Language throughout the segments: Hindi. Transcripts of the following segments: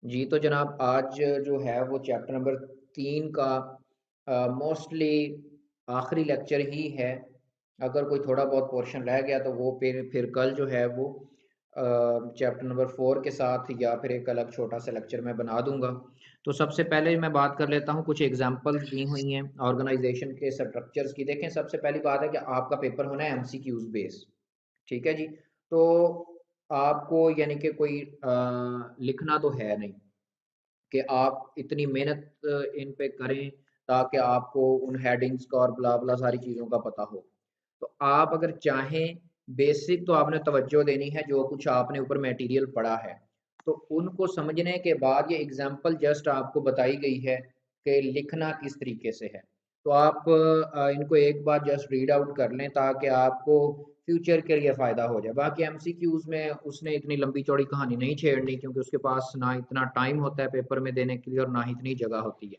जी, तो जनाब आज जो है वो चैप्टर नंबर 3 का मोस्टली आखिरी लेक्चर ही है। अगर कोई थोड़ा बहुत पोर्शन रह गया तो वो फिर कल जो है वो चैप्टर नंबर 4 के साथ या फिर एक अलग छोटा सा लेक्चर मैं बना दूंगा। तो सबसे पहले मैं बात कर लेता हूँ, कुछ एग्जांपल्स दी हुई हैं ऑर्गेनाइजेशन के स्ट्रक्चर्स की। देखें, सबसे पहली बात है कि आपका पेपर होना है एमसीक्यूज बेस। ठीक है जी। तो आपको यानी कि कोई लिखना तो है नहीं कि आप इतनी मेहनत इन पे करें ताकि आपको उन हेडिंग्स का और ब्ला ब्ला सारी चीज़ों का पता हो। तो आप अगर चाहें, बेसिक तो आपने तवज्जो देनी है जो कुछ आपने ऊपर मटेरियल पढ़ा है, तो उनको समझने के बाद ये एग्जांपल जस्ट आपको बताई गई है कि लिखना किस तरीके से है। तो आप इनको एक बार जस्ट रीड आउट कर लें ताकि आपको फ्यूचर के लिए फ़ायदा हो जाए। बाकी एमसीक्यूज़ में उसने इतनी लंबी चौड़ी कहानी नहीं छेड़नी, क्योंकि उसके पास ना इतना टाइम होता है पेपर में देने के लिए और ना ही इतनी जगह होती है।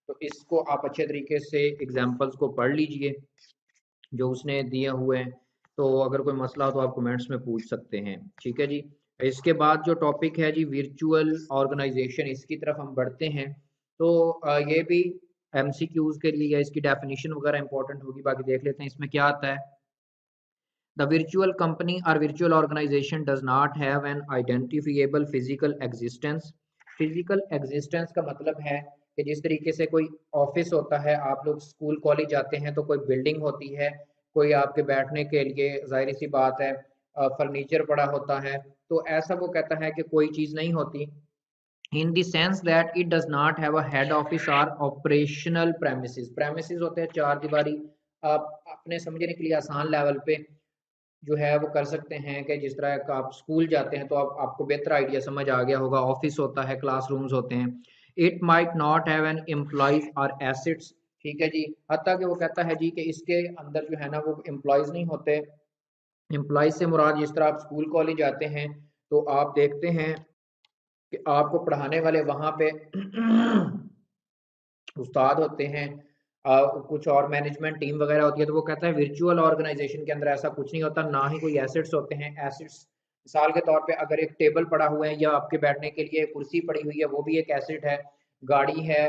तो इसको आप अच्छे तरीके से एग्जाम्पल्स को पढ़ लीजिए जो उसने दिए हुए हैं। तो अगर कोई मसला हो तो आप कमेंट्स में पूछ सकते हैं। ठीक है जी। इसके बाद जो टॉपिक है जी वर्चुअल ऑर्गेनाइजेशन, इसकी तरफ हम बढ़ते हैं। तो ये भी एमसीक्यूज के लिए या इसकी डेफिनेशन वगैरह इंपॉर्टेंट होगी। बाकी देख लेते हैं इसमें क्या आता है। The virtual company or virtual organization does not have an identifiable physical existence. Physical existence का मतलब है कि जिस तरीके से कोई ऑफिस होता है, आप लोग स्कूल कॉलेज जाते हैं तो कोई बिल्डिंग होती है, कोई आपके बैठने के लिए जाहिर सी बात है फर्नीचर पड़ा होता है। तो ऐसा वो कहता है कि कोई चीज़ नहीं होती, in the sense that it does not have a head office or operational premises। premises होते हैं चार दीवारी। आप अपने समझने के लिए आसान लेवल पे जो है वो कर सकते हैं कि जिस तरह का आप स्कूल जाते हैं तो आपको बेहतर आइडिया समझ आ गया होगा। ऑफिस होता है, क्लासरूम्स होते हैं। It might not have an employees और एसिड्स। ठीक है जी। हत्ता कि वो कहता है जी कि इसके अंदर जो है ना वो एम्प्लॉयज नहीं होते। एम्प्लॉयज से मुराद, जिस तरह आप स्कूल कॉलेज जाते हैं तो आप देखते हैं कि आपको पढ़ाने वाले वहां पे उस्ताद होते हैं, कुछ और मैनेजमेंट टीम वगैरह होती है। तो वो कहता है वर्चुअल ऑर्गेनाइजेशन के अंदर ऐसा कुछ नहीं होता, ना ही कोई एसेट्स होते हैं। एसेट्स मिसाल के तौर पे अगर एक टेबल पड़ा हुआ है या आपके बैठने के लिए कुर्सी पड़ी हुई है, वो भी एक एसेट है। गाड़ी है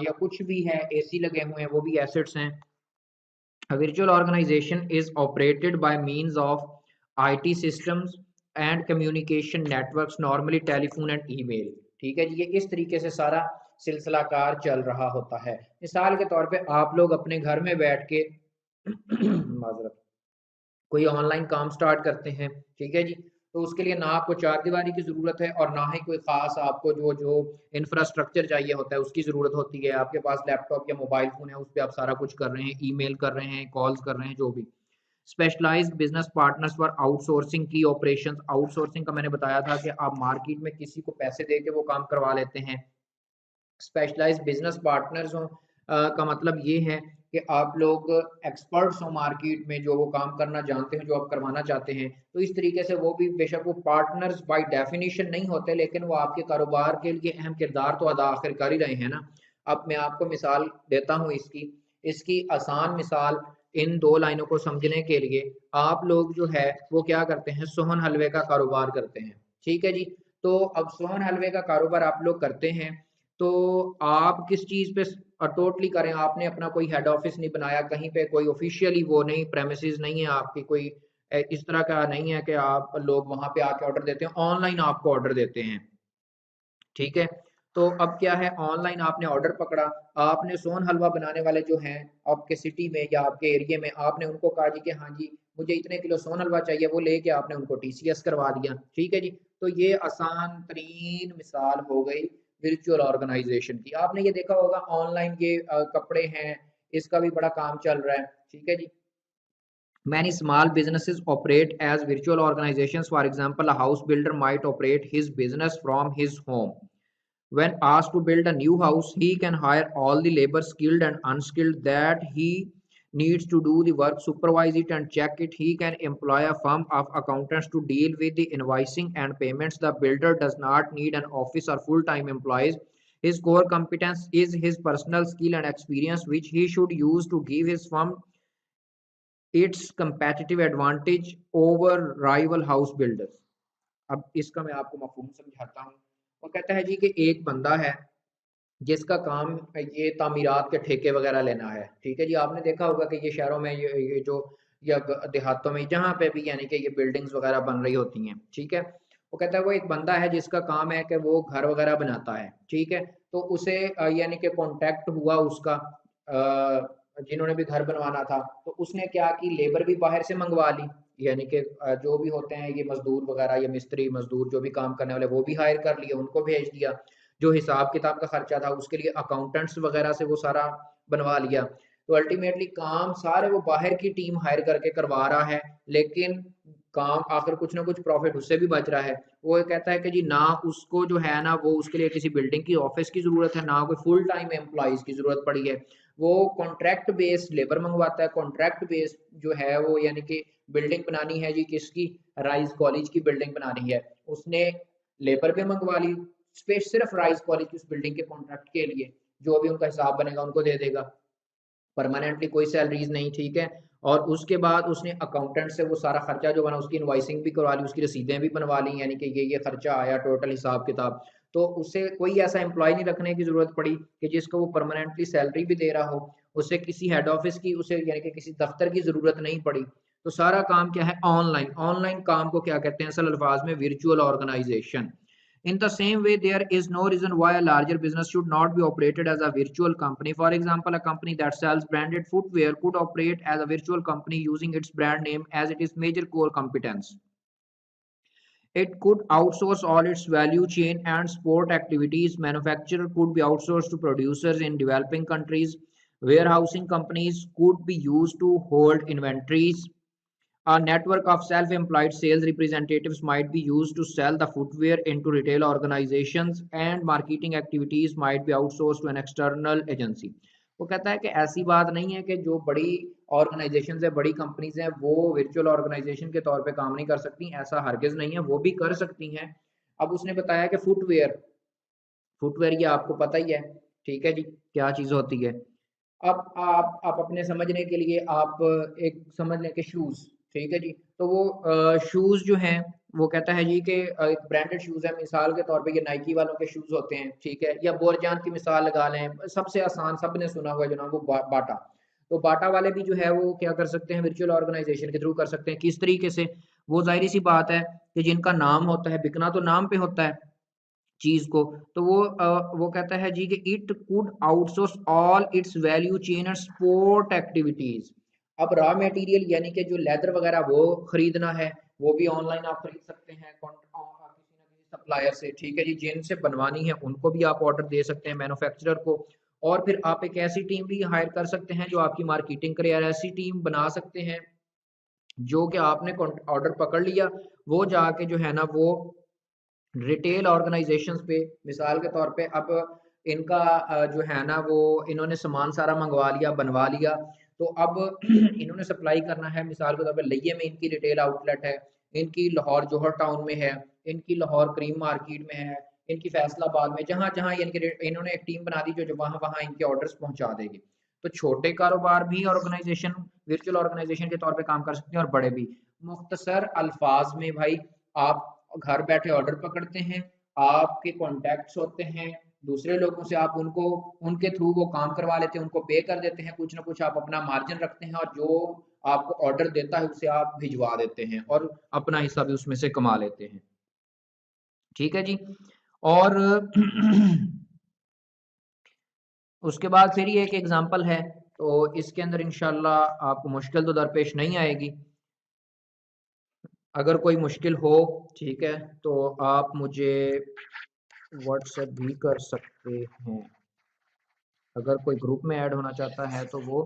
या कुछ भी है, एसी लगे हुए हैं, वो भी एसेट्स हैं। A virtual organization is operated by means of IT systems and communication networks, normally telephone and email। ठीक है जी। ये इस तरीके से सारा सिलसिला कार चल रहा होता है। मिसाल के तौर पे आप लोग अपने घर में बैठ के माजरत कोई ऑनलाइन काम स्टार्ट करते हैं। ठीक है जी। तो उसके लिए ना आपको चार दीवारी की ज़रूरत है और ना ही कोई ख़ास आपको जो जो इंफ्रास्ट्रक्चर चाहिए होता है उसकी ज़रूरत होती है। आपके पास लैपटॉप या मोबाइल फ़ोन है, उस पर आप सारा कुछ कर रहे हैं, ईमेल कर रहे हैं, कॉल्स कर रहे हैं, जो भी। Specialized business partners for outsourcing की ऑपरेशंस। आउटसोर्सिंग का मैंने बताया था कि आप मार्केट में किसी को पैसे दे के वो काम करवा लेते हैं। स्पेशलाइज्ड बिजनेस पार्टनर्स हों का मतलब ये है कि आप लोग एक्सपर्ट्स हो मार्केट में, जो वो काम करना जानते हैं जो आप करवाना चाहते हैं। तो इस तरीके से वो भी बेशक वो पार्टनर्स बाय डेफिनेशन नहीं होते, लेकिन वो आपके कारोबार के लिए अहम किरदार तो अदा आखिर कर ही रहे हैं ना। अब मैं आपको मिसाल देता हूँ इसकी। इसकी आसान मिसाल इन दो लाइनों को समझने के लिए, आप लोग जो है वो क्या करते हैं, सोहन हलवे का कारोबार करते हैं। ठीक है जी। तो अब सोहन हलवे का कारोबार आप लोग करते हैं, तो आप किस चीज़ पे टोटली करें। आपने अपना कोई हेड ऑफिस नहीं बनाया, कहीं पे कोई ऑफिशियली वो नहीं, प्रेमिसेस नहीं है आपकी कोई, इस तरह का नहीं है कि आप लोग वहां पे आके ऑर्डर देते हैं, ऑनलाइन आपको ऑर्डर देते हैं। ठीक है। तो अब क्या है, ऑनलाइन आपने ऑर्डर पकड़ा, आपने सोन हलवा बनाने वाले जो हैं आपके सिटी में या आपके एरिया में, आपने उनको कहा जी कि हाँ जी मुझे इतने किलो सोन हलवा चाहिए, वो लेके आपने उनको टीसीएस करवा दिया। ठीक है जी। तो ये आसान तरीन मिसाल हो गई वर्चुअल ऑर्गेनाइजेशन की। आपने ये देखा होगा ऑनलाइन ये कपड़े हैं, इसका भी बड़ा काम चल रहा है। ठीक है जी। Many small businesses operate as virtual organizations. For example, a house builder might operate his business from his home. When asked to build a new house, he can hire all the labor, skilled and unskilled, that he needs to do the work, supervise it and check it. He can employ a firm of accountants to deal with the invoicing and payments. The builder does not need an office or full-time employees. His core competence is his personal skill and experience, which he should use to give his firm its competitive advantage over rival house builders। अब इसका मैं आपको मफहूम समझाता हूँ। वो कहता है जी कि एक बंदा है जिसका काम ये तामीरात के ठेके वगैरह लेना है। ठीक है जी, आपने देखा होगा कि ये शहरों में ये जो या देहातों में जहाँ पे भी यानी कि ये बिल्डिंग्स वगैरह बन रही होती हैं। ठीक है, वो कहता है वो एक बंदा है जिसका काम है कि वो घर वगैरह बनाता है। ठीक है, तो उसे यानी कि कांटेक्ट हुआ उसका, जिन्होंने भी घर बनवाना था, तो उसने क्या की, लेबर भी बाहर से मंगवा ली, यानी कि जो भी होते हैं ये मजदूर वगैरह या मिस्त्री मजदूर जो भी काम करने वाले वो भी हायर कर लिए, उनको भेज दिया। जो हिसाब किताब का खर्चा था उसके लिए अकाउंटेंट्स वगैरह से वो सारा बनवा लिया। तो अल्टीमेटली काम सारे वो बाहर की टीम हायर करके करवा रहा है, लेकिन काम आखिर कुछ ना कुछ प्रॉफिट उससे भी बच रहा है। वो ये कहता है कि जी ना उसको जो है ना वो उसके लिए किसी बिल्डिंग की ऑफिस की जरूरत है, ना कोई फुल टाइम एम्प्लॉयज की जरूरत पड़ी है। वो कॉन्ट्रैक्ट बेस्ड लेबर मंगवाता है। कॉन्ट्रैक्ट बेस्ड जो है वो यानी कि बिल्डिंग बनानी है जी किसकी, राइज कॉलेज की बिल्डिंग बनानी है, उसने लेबर भी मंगवा ली सिर्फ राइज कॉलेज की उस बिल्डिंग के कॉन्ट्रैक्ट के लिए। जो भी उनका हिसाब बनेगा उनको दे देगा, परमानेंटली कोई सैलरीज नहीं। ठीक है, और उसके बाद उसने अकाउंटेंट से वो सारा खर्चा जो बना उसकी इनवाइसिंग भी करवा ली, उसकी रसीदें भी बनवा ली, यानी कि ये खर्चा आया टोटल हिसाब किताब। तो उससे कोई ऐसा एम्प्लॉय नहीं रखने की जरूरत पड़ी कि जिसको वो परमानेंटली सैलरी भी दे रहा हो। उससे किसी हेड ऑफिस की उसे यानी कि किसी दफ्तर की जरूरत नहीं पड़ी। तो सारा काम क्या है, ऑनलाइन। ऑनलाइन काम को क्या कहते हैं असल अल्फाज में, virtual organization. In the same way, there is no reason why a larger business should not be operated as a virtual company. For example, a company that sells branded footwear could operate as a virtual company using its brand name as it is major core competence. It could outsource all its value chain and support activities. Manufacturer could be outsourced to producers in developing countries. Warehousing companies could be used to hold inventories. A network of self-employed sales representatives might be used to sell the footwear into retail organizations, and marketing activities might be outsourced to an external agency. वो कहता है कि ऐसी बात नहीं है कि जो बड़ी ऑर्गेनाइजेशन है, बड़ी कंपनीज हैं, वो वर्चुअल ऑर्गेनाइजेशन के तौर पे काम नहीं कर सकती। ऐसा हरगिज नहीं है, वो भी कर सकती हैं। अब उसने बताया कि फुटवेयर, फुटवेयर ये आपको पता ही है। ठीक है जी, क्या चीज़ होती है। अब आप अपने समझने के लिए आप एक समझ लें कि शूज़। ठीक है जी, तो वो शूज़ जो हैं वो कहता है जी कि एक ब्रांडेड शूज़ है, मिसाल के तौर पे ये नाइकी वालों के शूज़ होते हैं। ठीक है, या बोरजान की मिसाल लगा लें, सबसे आसान सबने सुना हुआ है जो नाम, वो बाटा। तो बाटा वाले भी जो है वो क्या कर सकते हैं, वर्चुअल ऑर्गेनाइजेशन के थ्रू कर सकते हैं। किस तरीके से, वो जाहिर सी बात है कि जिनका नाम होता है, बिकना तो नाम पे होता है चीज को। तो वो कहता है जी कि it could outsource all it's value chain and support activities. अब रॉ मटेरियल यानी कि जो लेदर वगैरह वो खरीदना है, वो भी ऑनलाइन आप खरीद सकते हैं किसी ना किसी सप्लायर से। ठीक है जी, जिनसे बनवानी है उनको भी आप ऑर्डर दे सकते हैं, मैन्युफैक्चरर को। और फिर आप एक ऐसी टीम भी हायर कर सकते हैं जो आपकी मार्केटिंग करे, और ऐसी टीम बना सकते हैं जो कि आपने ऑर्डर पकड़ लिया, वो जाके जो है ना वो रिटेल ऑर्गेनाइजेशंस पे, मिसाल के तौर पे अब इनका जो है ना वो इन्होंने सामान सारा मंगवा लिया, बनवा लिया। तो अब इन्होंने सप्लाई करना है, मिसाल के तौर पे लइये में इनकी रिटेल आउटलेट है, इनकी लाहौर जौहर टाउन में है, इनकी लाहौर क्रीम मार्केट में है, इनकी फैसलाबाद में, जहाँ जहाँ इन्होंने एक टीम बना दी जो वहाँ वहाँ इनके ऑर्डर्स पहुंचा देगी। तो छोटे कारोबार भी ऑर्गेनाइजेशन, वर्चुअल ऑर्गेनाइजेशन के तौर पे काम कर सकते हैं, और बड़े भी। मुख्तसर अल्फाज में भाई, आप घर बैठे ऑर्डर पकड़ते हैं, आपके कॉन्टैक्ट्स होते हैं दूसरे लोगों से, आप उनको उनके थ्रू वो काम करवा लेते हैं, उनको पे कर देते हैं, कुछ ना कुछ आप अपना मार्जिन रखते हैं, और जो आपको ऑर्डर देता है उसे आप भिजवा देते हैं और अपना हिस्सा भी उसमें से कमा लेते हैं। ठीक है जी, और उसके बाद फिर ये एक एग्जांपल है, तो इसके अंदर इंशाल्लाह आपको मुश्किल तो दरपेश नहीं आएगी। अगर कोई मुश्किल हो, ठीक है, तो आप मुझे व्हाट्सएप भी कर सकते हैं। अगर कोई ग्रुप में ऐड होना चाहता है तो वो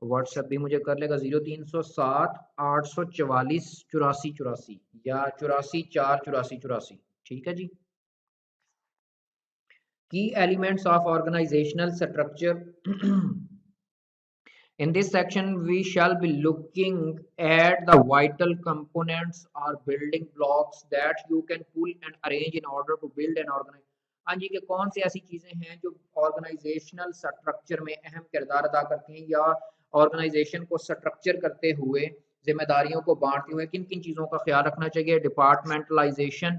व्हाट्सएप भी मुझे कर लेगा, 0307 844 84 या 84 4 84 84। ठीक है जी। Key elements of organisational structure. In this section, we shall be looking at the vital components or building blocks that you can pull and arrange in order to build an organization. हाँ जी, कि कौन सी ऐसी चीजें हैं जो ऑर्गेनाइजेशनल स्ट्रक्चर में अहम किरदार अदा करती हैं, या ऑर्गेनाइजेशन को स्ट्रक्चर करते हुए, जिम्मेदारियों को बांटते हुए किन किन चीजों का ख्याल रखना चाहिए। डिपार्टमेंटलाइजेशन,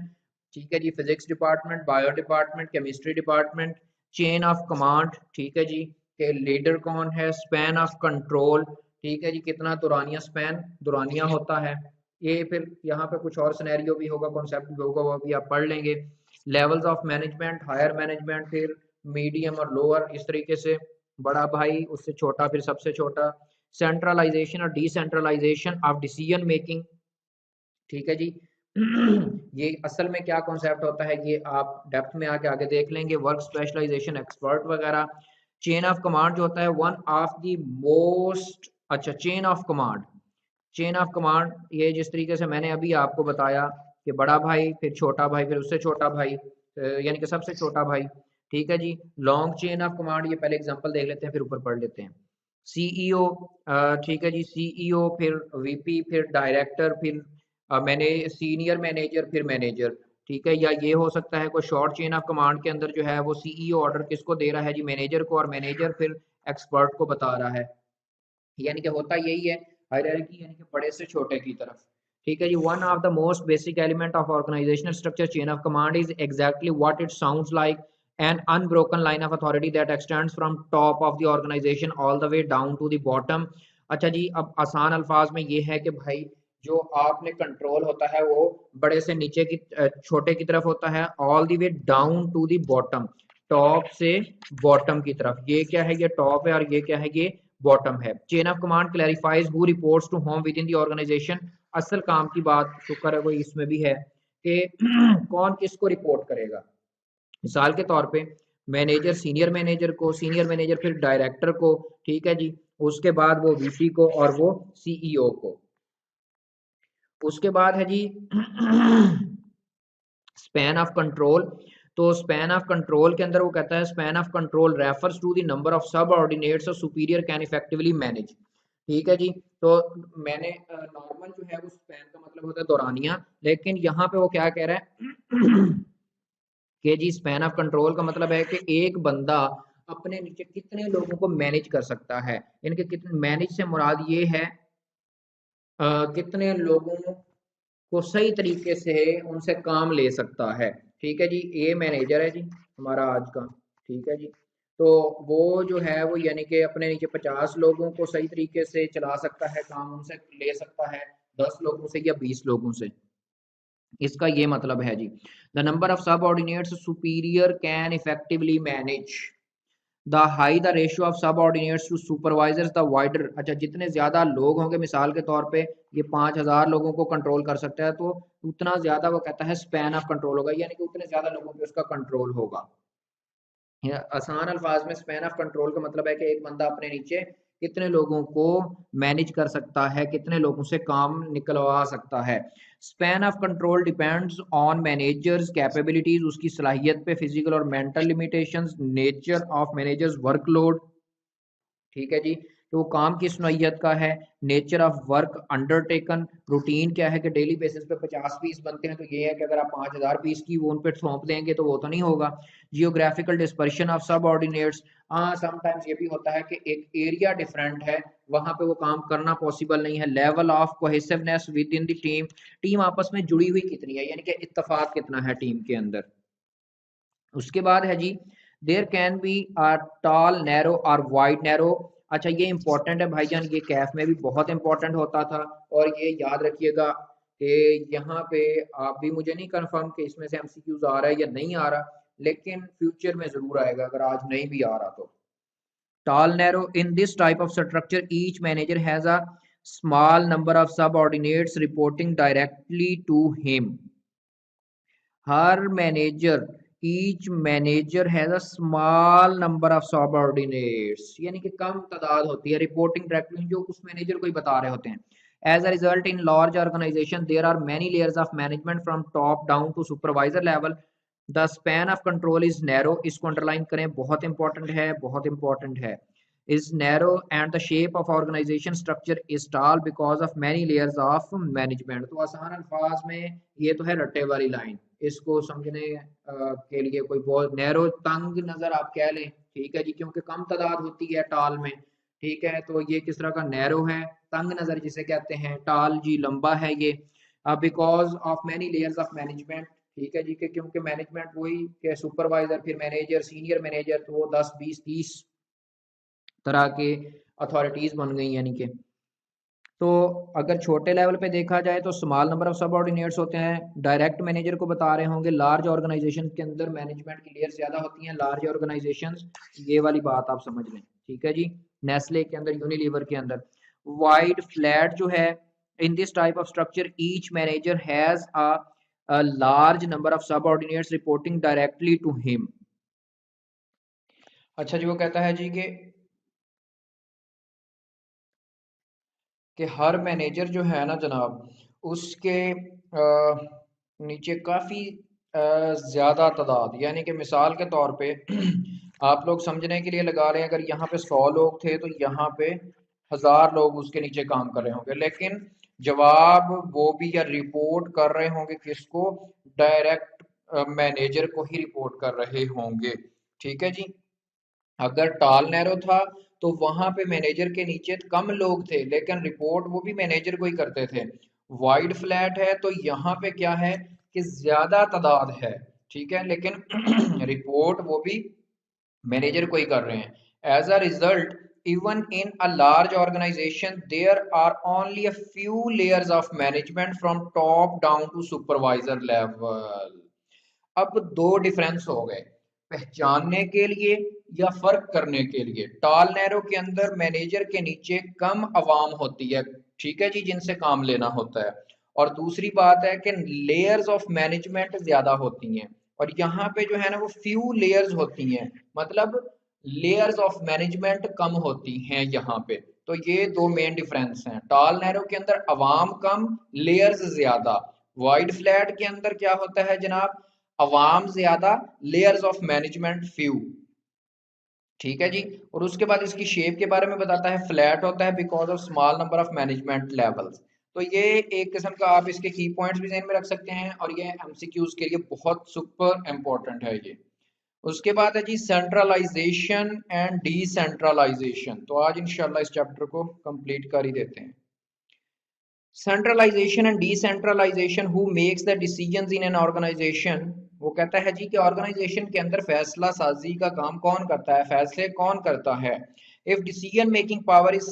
ठीक है जी, physics department, bio department, chemistry department, chain of command, ठीक है जी, के लीडर कौन है, स्पैन ऑफ कंट्रोल, ठीक है जी, कितना दुरानिया स्पैन दुरानिया होता है, ये फिर यहाँ पे कुछ और सिनेरियो भी होगा, कॉन्सेप्ट भी होगा, वो भी आप पढ़ लेंगे। Levels of management, higher management, फिर मीडियम और लोअर, इस तरीके से बड़ा भाई उससे छोटा फिर सबसे छोटा, सेंट्रलाइजेशन और डिसेंट्रलाइजेशन ऑफ डिसीजन मेकिंग, ठीक है जी। ये असल में क्या कॉन्सेप्ट होता है ये आप डेप्थ में आके आगे देख लेंगे, वर्क स्पेशलाइजेशन, एक्सपर्ट वगैरह। चेन ऑफ कमांड जो होता है वन ऑफ द मोस्ट, अच्छा chain of command, chain of command ये जिस तरीके से मैंने अभी आपको बताया कि बड़ा भाई फिर छोटा भाई फिर उससे छोटा भाई, यानी कि सबसे छोटा भाई, ठीक है जी। लॉन्ग चेन ऑफ कमांड, ये पहले एग्जांपल देख लेते हैं फिर ऊपर पढ़ लेते हैं। सीईओ, ठीक है जी, सीईओ फिर वीपी फिर डायरेक्टर फिर मैंने सीनियर मैनेजर फिर मैनेजर, ठीक है। या ये हो सकता है कोई शॉर्ट चेन ऑफ कमांड के अंदर जो है वो सीईओ ऑर्डर किसको दे रहा है जी, मैनेजर को, और मैनेजर फिर एक्सपर्ट को बता रहा है, यानी कि होता यही है हायरार्की, यानी कि बड़े से छोटे की तरफ, ठीक है जी। One of the most basic element of organisational structure chain of command is exactly what it sounds like, an unbroken line of authority that extends from top of the organisation all the way down to the bottom. अच्छा जी, अब आसान अल्फाज में ये है कि भाई जो आपने कंट्रोल होता है वो बड़े से नीचे की छोटे की तरफ होता है, all the way down to the bottom, top से बॉटम की तरफ। ये क्या है, ये टॉप है, और ये क्या है, ये बॉटम है। Chain of command clarifies who reports to whom within the organization. असल काम की बात शुक्र है कोई इसमें भी है कि कौन किसको रिपोर्ट करेगा। मिसाल के तौर पे मैनेजर सीनियर मैनेजर को, सीनियर मैनेजर फिर डायरेक्टर को, ठीक है जी, उसके बाद वो वीसी को और वो सीईओ को। उसके बाद है जी स्पैन ऑफ कंट्रोल। तो स्पैन ऑफ कंट्रोल के अंदर वो कहता है span of control refers to the number of subordinates और सुपीरियर कैन इफेक्टिवली मैनेज, ठीक है जी। तो मैंने नॉर्मल जो है वो स्पैन का मतलब होता है दौरानिया, लेकिन यहाँ पे वो क्या कह रहा है कि जी स्पैन ऑफ कंट्रोल का मतलब है कि एक बंदा अपने नीचे कितने लोगों को मैनेज कर सकता है, इनके कितने, मैनेज से मुराद ये है कितने लोगों को सही तरीके से उनसे काम ले सकता है, ठीक है जी। ए मैनेजर है जी हमारा आज का, ठीक है जी। तो वो जो है वो यानी कि अपने नीचे 50 लोगों को सही तरीके से चला सकता है, काम उनसे ले सकता है 10 लोगों से या 20 लोगों से, इसका ये मतलब है जी। The number of subordinates superior can effectively manage the high the ratio of subordinates to supervisors the wider. अच्छा, जितने ज्यादा लोग होंगे, मिसाल के तौर पे ये 5000 लोगों को कंट्रोल कर सकता है, तो उतना ज्यादा वो कहता है स्पैन ऑफ कंट्रोल होगा, यानी कि उतने ज्यादा लोगों पे उसका कंट्रोल होगा। आसान अल्फाज में स्पैन ऑफ कंट्रोल का मतलब है कि एक बंदा अपने नीचे कितने लोगों को मैनेज कर सकता है, कितने लोगों से काम निकलवा सकता है। Span of control depends on managers capabilities, उसकी सलाहियत पे, फिजिकल और mental limitations, nature of managers workload, ठीक है जी, तो वो काम किस नौइयत का है, nature of work undertaken, routine क्या है कि डेली बेसिस पे 50 पीस बनते हैं, तो ये है कि अगर आप 5000 पीस की वो उन पे सौंप देंगे तो वो तो नहीं होगा। जियोग्राफिकल डिस्पर्शन ऑफ सब ऑर्डिनेट्स, हाँ समटाइम्स ये भी होता है कि एक एरिया डिफरेंट है, वहां पे वो काम करना पॉसिबल नहीं है। Level of cohesiveness with in the team, team आपस में जुड़ी हुई कितनी है, यानी कि इत्तेफाक कितना है टीम के अंदर। उसके बाद है जी there can be a tall narrow or wide narrow. अच्छा, ये इंपॉर्टेंट है भाईजान, ये कैफ में भी बहुत इंपॉर्टेंट होता था, और ये याद रखिएगा कि यहाँ पे आप भी, मुझे नहीं कंफर्म कि इसमें से एमसीक्यूज आ रहा है या नहीं आ रहा, लेकिन फ्यूचर में जरूर आएगा अगर आज नहीं भी आ रहा तो। Tall narrow, in this type of structure each manager has a small number of subordinates reporting directly to him. Her manager, each manager has a small number of subordinates, यानी कि कम तादाद होती है रिपोर्टिंग डायरेक्टली, जो उस मैनेजर को ही बता रहे होते हैं। As a result in large organization there are many layers of management from top down to supervisor level. The span of control is narrow, इसको अंडरलाइन करें, बहुत इंपॉर्टेंट है, बहुत इंपॉर्टेंट है। is narrow and the shape of organization structure is tall because of many layers of management। तो आसान अल्फाज में ये तो है रट्टे वाली लाइन, इसको समझने के लिए कोई बहुत नैरो, तंग नजर आप कह लें, ठीक है जी, क्योंकि कम तादाद होती है टाल में, ठीक है। तो ये किस तरह का नैरो है, तंग नजर जिसे कहते हैं, टाल जी लंबा है ये। Because of many layers of management, ठीक है जी, कि क्योंकि मैनेजमेंट वही के सुपरवाइजर, फिर मैनेजर, सीनियर मैनेजर, तो वो 10 20 30 तरह के अथॉरिटीज बन गई यानी कि। तो अगर छोटे लेवल पे देखा जाए तो स्मॉल नंबर ऑफ सबऑर्डिनेट्स होते हैं, डायरेक्ट मैनेजर को बता रहे होंगे। लार्ज ऑर्गेनाइजेशन के अंदर मैनेजमेंट की लेयर ज़्यादा होती हैं, लार्ज ऑर्गेनाइजेशंस, ये वाली बात आप समझ लें। ठीक है जी, नेस्ले के अंदर, यूनिलीवर के अंदर। वाइड फ्लैट जो है, in this type of structure each manager has a large number of subordinates reporting directly to him. अच्छा जी, वो कहता है जी कि हर मैनेजर जो है ना जनाब, उसके नीचे काफ़ी ज़्यादा तादाद, यानी कि मिसाल के तौर पे आप लोग समझने के लिए लगा रहे हैं, अगर यहाँ पे 100 लोग थे तो यहाँ पे 1000 लोग उसके नीचे काम कर रहे होंगे, लेकिन जवाब वो भी या रिपोर्ट कर रहे होंगे किसको? डायरेक्ट मैनेजर को ही रिपोर्ट कर रहे होंगे। ठीक है जी। अगर टाल नैरो था तो वहां पे मैनेजर के नीचे कम लोग थे, लेकिन रिपोर्ट वो भी मैनेजर को ही करते थे। वाइड फ्लैट है तो यहाँ पे क्या है कि ज्यादा तादाद है, ठीक है, लेकिन रिपोर्ट वो भी मैनेजर को ही कर रहे हैं। As a result, even in a large organization there are only a few layers of management from top down to supervisor level. अब दो डिफरेंस हो गए, पहचानने के लिए या फर्क करने के लिए। टाल नैरो के अंदर मैनेजर के नीचे कम अवाम होती है, ठीक है जी, जिनसे काम लेना होता है। और दूसरी बात है कि लेयर्स ऑफ मैनेजमेंट ज्यादा होती हैं, और यहाँ पे जो है ना वो फ्यू लेयर्स होती हैं, मतलब लेयर्स ऑफ मैनेजमेंट कम होती हैं यहाँ पे। तो ये दो मेन डिफरेंस हैं, टाल नैरो के अंदर अवाम कम, लेयर्स ज्यादा। वाइड फ्लैट के अंदर क्या होता है जनाब? अवाम ज्यादा, लेयर्स ऑफ मैनेजमेंट फ्यू। ठीक है जी। और उसके बाद इसकी शेप के बारे में बताता है, फ्लैट होता है because of small number of management levels. तो ये एक किस्म का आप इसके की पॉइंट्स भी ध्यान में रख सकते हैं, और ये एमसीक्यूज के लिए बहुत सुपर इंपॉर्टेंट है ये। उसके बाद है जी सेंट्रलाइजेशन एंड डिसेंट्रलाइजेशन। तो आज इंशाल्लाह इस चैप्टर को कंप्लीट कर ही देते हैं। Centralization and decentralization, who makes the decisions in an organization. वो कहता है जी कि ऑर्गेनाइजेशन के अंदर फैसला साजी का काम कौन करता है, फैसले कौन करता है। If decision making power is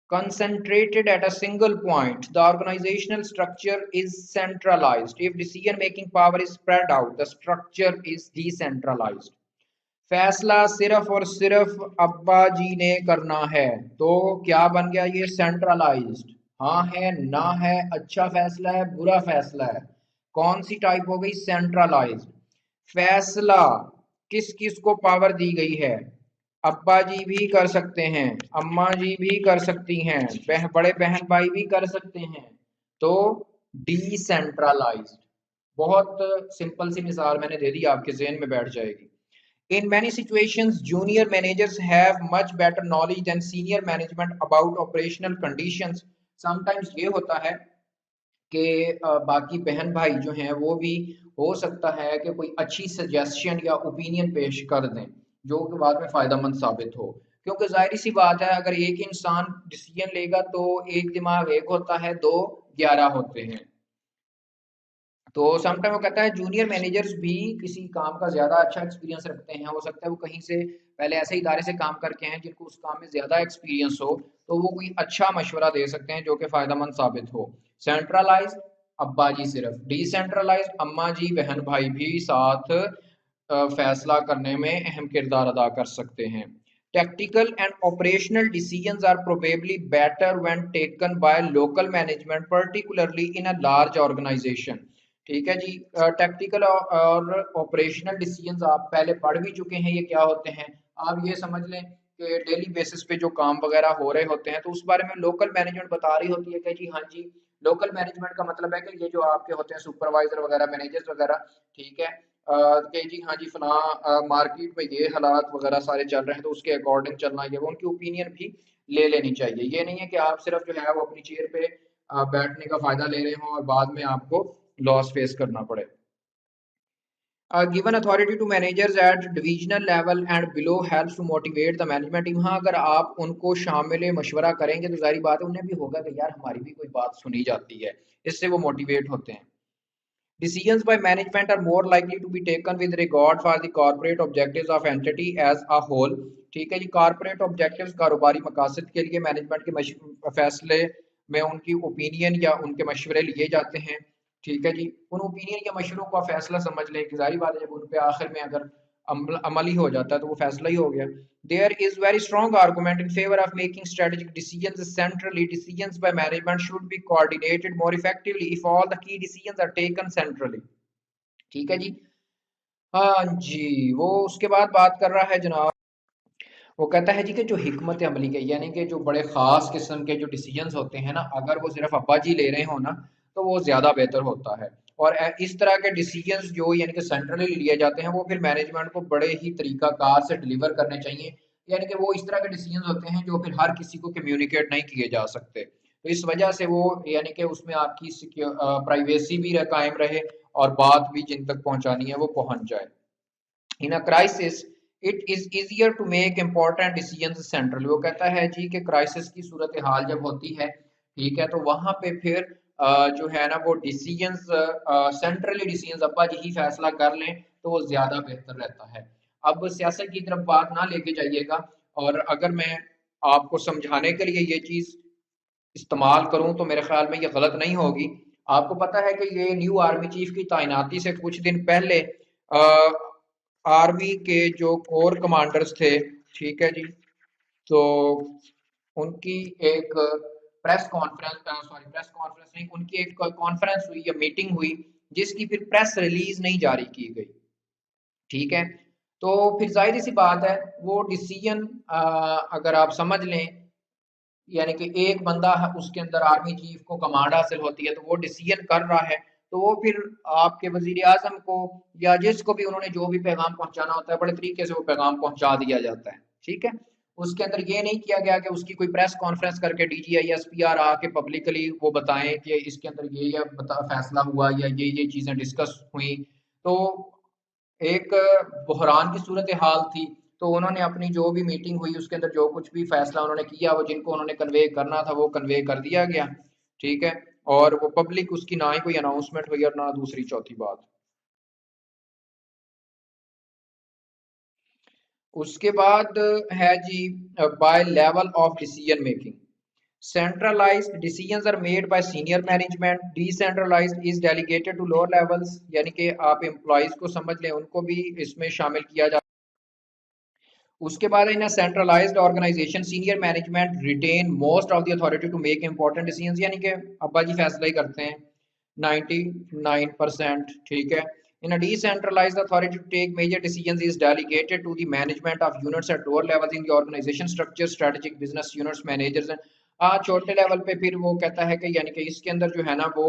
concentrated at a single point, the organizational structure is centralized. If decision making power is spread out, the structure is decentralized. फैसला सिर्फ और सिर्फ अब्बा जी ने करना है, तो क्या बन गया ये? सेंट्रलाइज्ड। हाँ है ना है, अच्छा फैसला है, बुरा फैसला है, कौन सी टाइप हो गई? सेंट्रलाइज्ड। फैसला किस किस को पावर दी गई है? अब्बा जी भी कर सकते हैं, अम्मा जी भी कर सकती हैं, बड़े बहन भाई भी कर सकते हैं, तो डिसेंट्रलाइज्ड। बहुत सिंपल सी मिसाल मैंने दे दी, आपके ज़हन में बैठ जाएगी। In many situations, junior managers have much better knowledge than senior management about operational conditions. Sometimes ये होता है कि बाकी बहन भाई जो हैं वो भी हो सकता है कि कोई अच्छी सजेशन या ओपिनियन पेश कर दें जो कि बाद में फ़ायदेमंद साबित हो। क्योंकि ज़ाहिर सी बात है, अगर एक इंसान डिसीजन लेगा तो एक दिमाग एक होता है, दो 11 होते हैं। तो समटाइम वो कहता है जूनियर मैनेजर्स भी किसी काम का ज़्यादा अच्छा एक्सपीरियंस रखते हैं, हो सकता है वो कहीं से पहले ऐसे इदारे से काम करके हैं जिनको उस काम में ज़्यादा एक्सपीरियंस हो, तो वो कोई अच्छा मशवरा दे सकते हैं जो कि फ़ायदेमंद साबित हो। सेंट्रलाइज अब्बा जी सिर्फ, डिसेंट्रलाइज अम्मा जी बहन भाई भी साथ फैसला करने में अहम किरदार अदा कर सकते हैं। Tactical and operational decisions are probably better when taken by local management, particularly in a large organization. ठीक है जी। टैक्टिकल और ऑपरेशनल डिसीजंस आप पहले पढ़ भी चुके हैं, ये क्या होते हैं। आप ये समझ लें कि डेली बेसिस पे जो काम वगैरह हो रहे होते हैं तो उस बारे में लोकल मैनेजमेंट बता रही होती है कि जी हाँ जी, लोकल मैनेजमेंट का मतलब है कि ये जो आपके होते हैं सुपरवाइजर वगैरह, मैनेजर्स वगैरह, ठीक है, कि जी हाँ जी फला मार्केट में ये हालात वगैरह सारे चल रहे हैं तो उसके अकॉर्डिंग चलना, ये वो उनकी ओपिनियन भी ले लेनी चाहिए। ये नहीं है कि आप सिर्फ जो है वो अपनी चेयर पे बैठने का फायदा ले रहे हो और बाद में आपको लॉस फेस करना पड़े। Given authority to managers at divisional level and below helps to motivate the management team. हाँ, अगर आप उनको शामिल मशवरा करेंगे तो जारी बात है उन्हें भी होगा कि यार हमारी भी कोई बात सुनी जाती है, इससे वो मोटिवेट होते हैं। Decisions by management are more likely to be taken with regard for the corporate objectives of entity as a whole। ठीक है जी, कॉर्पोरेट ऑब्जेक्टिव्स कारोबारी मकासद के लिए मैनेजमेंट के फैसले में उनकी ओपिनियन या उनके मशवरे लिए जाते हैं। ठीक है जी, उन ओपिनियन या मशवरों का फैसला समझ लें कि जाहिर बात है जब उन पे आखिर में अगर अमल ही हो जाता है तो वो फैसला ही हो गया। There is very strong argument in favor of making strategic decisions centrally। Decisions by management should be coordinated more effectively if all the key decisions are taken centrally। ठीक है जी। हाँ जी, वो उसके बाद बात कर रहा है जनाब, वो कहता है जी कि जो हिकमत अमली के यानी कि जो बड़े ख़ास किस्म के जो डिसीजंस होते हैं ना, अगर वो सिर्फ अब्बा जी ले रहे हो ना तो वो ज़्यादा बेहतर होता है। और इस तरह के डिसीजंस जो यानी कि सेंट्रली लिए जाते हैं वो फिर मैनेजमेंट को बड़े ही तरीकाकार से डिलीवर करने चाहिए। यानी कि वो इस तरह के डिसीजंस होते हैं जो फिर हर किसी को कम्युनिकेट नहीं किए जा सकते, तो इस वजह से वो यानी कि उसमें आपकी प्राइवेसी भी कायम रहे और बात भी जिन तक पहुंचानी है वो पहुंच जाए। In a crisis it is easier to make important decisions central. वो कहता है जी कि क्राइसिस की सूरत हाल जब होती है, ठीक है, तो वहां पे फिर जो है ना वो डिसीजंस सेंट्रली डिसीजंस अब्बा जी ही फैसला कर लें तो वो ज्यादा बेहतर रहता है। अब सियासत की तरफ बात ना लेके जाइएगा, और अगर मैं आपको समझाने के लिए ये चीज इस्तेमाल करूं तो मेरे ख्याल में ये गलत नहीं होगी। आपको पता है कि ये न्यू आर्मी चीफ की तैनाती से कुछ दिन पहले आर्मी के जो कोर कमांडर्स थे, ठीक है जी, तो उनकी एक प्रेस कॉन्फ्रेंस नहीं, उनकी एक कॉन्फ्रेंस हुई या मीटिंग हुई जिसकी फिर प्रेस रिलीज नहीं जारी की गई। ठीक है, तो फिर जाहिर सी बात है वो डिसीजन अगर आप समझ लें, यानी कि एक बंदा है उसके अंदर आर्मी चीफ को कमांड हासिल होती है तो वो डिसीजन कर रहा है, तो वो फिर आपके वजीर आजम को या जिसको भी उन्होंने जो भी पैगाम पहुंचाना होता है बड़े तरीके से वो पैगाम पहुंचा दिया जाता है। ठीक है, उसके अंदर ये नहीं किया गया कि उसकी कोई प्रेस कॉन्फ्रेंस करके डीजीआई एसपीआर आके पब्लिकली वो बताएं कि इसके अंदर ये फैसला हुआ या ये चीजें डिस्कस हुई। तो एक बहरान की सूरत हाल थी, तो उन्होंने अपनी जो भी मीटिंग हुई उसके अंदर जो कुछ भी फैसला उन्होंने किया वो जिनको उन्होंने कन्वे करना था वो कन्वे कर दिया गया। ठीक है, और वो पब्लिक उसकी ना ही कोई अनाउंसमेंट हुई और ना दूसरी चौथी बात। उसके बाद है जी by level of decision making. Centralised decisions are made by senior management, decentralised is delegated to lower levels. यानी कि आप एम्प्लॉयज को समझ लें, उनको भी इसमें शामिल किया जा। उसके बाद in centralised organisation senior management retain most of the authority to make important decisions. यानी कि अब्बा जी फैसला ही करते हैं 99%। ठीक है, in a decentralised authority to take major decisions is delegated to the management of units at lower levels in the organisation structure strategic business units managers. छोटे लेवल पे फिर वो कहता है कि यानी कि इसके अंदर जो है ना वो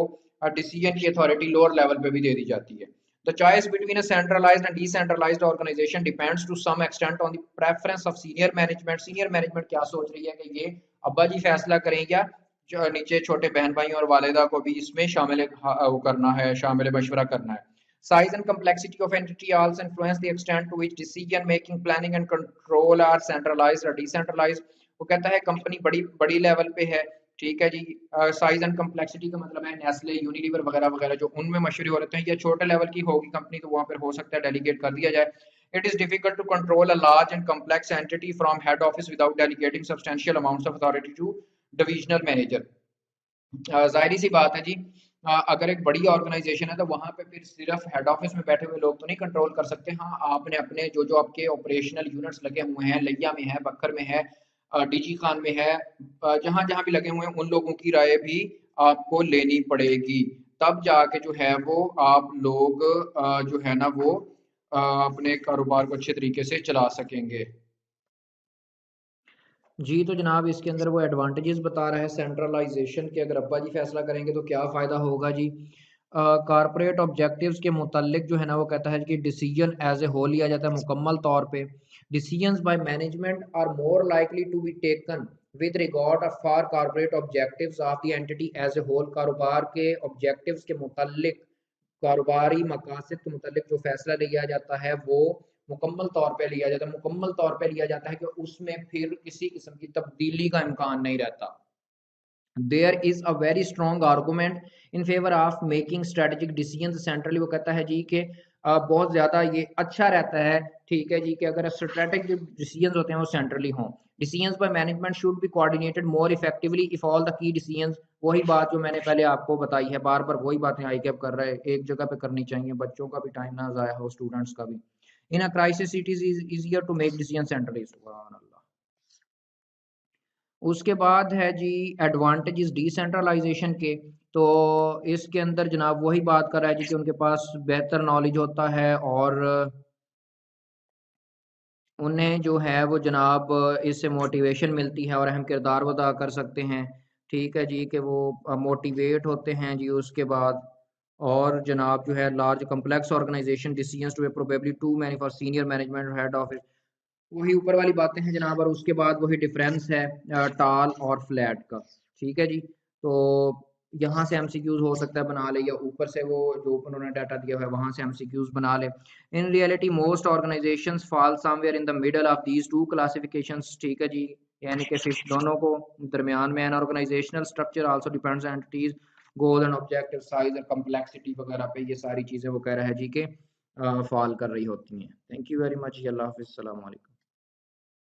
डिसीजन की अथॉरिटी लोअर लेवल पे भी दे दी जाती है। The choice between a centralized and decentralized organization depends to some extent on the preference of senior management। Senior management क्या सोच रही है कि ये अब्बा जी फैसला करें या जो नीचे छोटे बहन भाई और वालिदा को भी इसमें शामिल वो करना है, शामिल मशवरा करना है। Size and complexity of entity also influence the extent to which decision making, planning and control are centralized or decentralized। वो कहता है कंपनी बड़ी बड़ी लेवल पे है, ठीक है जी, साइज एंड कम्प्लेक्सिटी का मतलब है नेस्ले यूनिलीवर वगैरह वगैरह जो उनमें मशहूर हो रहे हैं, या छोटे लेवल की होगी कंपनी तो वहां पर हो सकता है डेलीगेट कर दिया जाए। It is difficult to control a large and complex entity from head office without delegating substantial amounts of authority to divisional manager. जाहिर सी बात है जी, अगर एक बड़ी ऑर्गेनाइजेशन है तो वहां पे फिर सिर्फ हेड ऑफिस में बैठे हुए लोग तो नहीं कंट्रोल कर सकते। हाँ, आपने अपने जो जो आपके ऑपरेशनल यूनिट्स लगे हुए हैं, लिया में है, बक्कर में है, डीजी खान में है, जहां जहां भी लगे हुए हैं उन लोगों की राय भी आपको लेनी पड़ेगी, तब जाके जो है वो आप लोग जो है ना वो अपने कारोबार को अच्छे तरीके से चला सकेंगे। जी तो जनाब इसके अंदर वो एडवांटेजेस बता रहा है सेंट्रलाइजेशन के, अगर अब्बा जी फैसला करेंगे तो क्या फ़ायदा होगा जी। कारपोरेट ऑब्जेक्टिव्स के मुतालिक जो है ना वो कहता है कि डिसीजन एज ए होल लिया जाता है मुकम्मल तौर पे। Decisions by management are more likely to be taken with regard of for corporate objectives of the entity as a whole. कारोबार के ऑब्जेक्टिव्स के मुतालिक, कारोबारी मकासद के मुतालिक जो फैसला लिया जाता है वो मुकम्मल तौर पे लिया जाता है। मुकम्मल तौर पे लिया जाता है कि उसमें फिर किसी किस्म की तब्दीली का इम्कान नहीं रहता। There is a very strong argument in favour of making strategic decisions centrally. वो कहता है जी कि बहुत ज़्यादा ये अच्छा रहता है, ठीक है जी, कि अगर स्ट्रेटेजिक डिसीजंस होते हैं वो सेंट्रली हों। Decisions by management should be coordinated more effectively if all the key decisions, वही बात जो मैंने पहले आपको बताई है, बार बार वही बातें आई कैप कर रहे हैं, एक जगह पे करनी चाहिए, बच्चों का भी टाइम ना ज़ाया हो, स्टूडेंट्स का भी। In a crisis it is easier to make decision centrally. सुभान अल्लाह। उसके बाद है जी एडवांटेजेस डिसेंट्रलाइजेशन के। तो इसके अंदर जनाब वही बात कर रहा है जी कि उनके पास बेहतर नॉलेज होता है और उन्हें जो है वो जनाब इससे मोटिवेशन मिलती है और अहम किरदार वो अदा कर सकते हैं, ठीक है जी, कि वो मोटिवेट होते हैं जी। उसके बाद और जनाब जो है large complex organization decisions to probably too many for senior management head office, वही ऊपर वाली बातें हैं जनाब। और उसके बाद वही डिफरेंस है टाल और फ्लैट का, ठीक है जी। तो यहाँ से एमसीक्यूज हो सकता है बना ले, या ऊपर से वो जो उन्होंने डाटा दिया हुआ है वहां से एमसीक्यूज बना ले। In reality most organisations fall somewhere in the middle of these two classifications, ठीक है जी, यानी कि फिफ्थ दोनों को दरमियान में। An organizational structure also depends on entity's goal and objective size और कम्प्लेक्सिटी वगैरह पे, ये सारी चीजें वो कह रहा है जी कि फॉल कर रही होती हैं। थैंक यू वेरी मच, अल्लाह हाफिज़, अस्सलाम वालेकुम।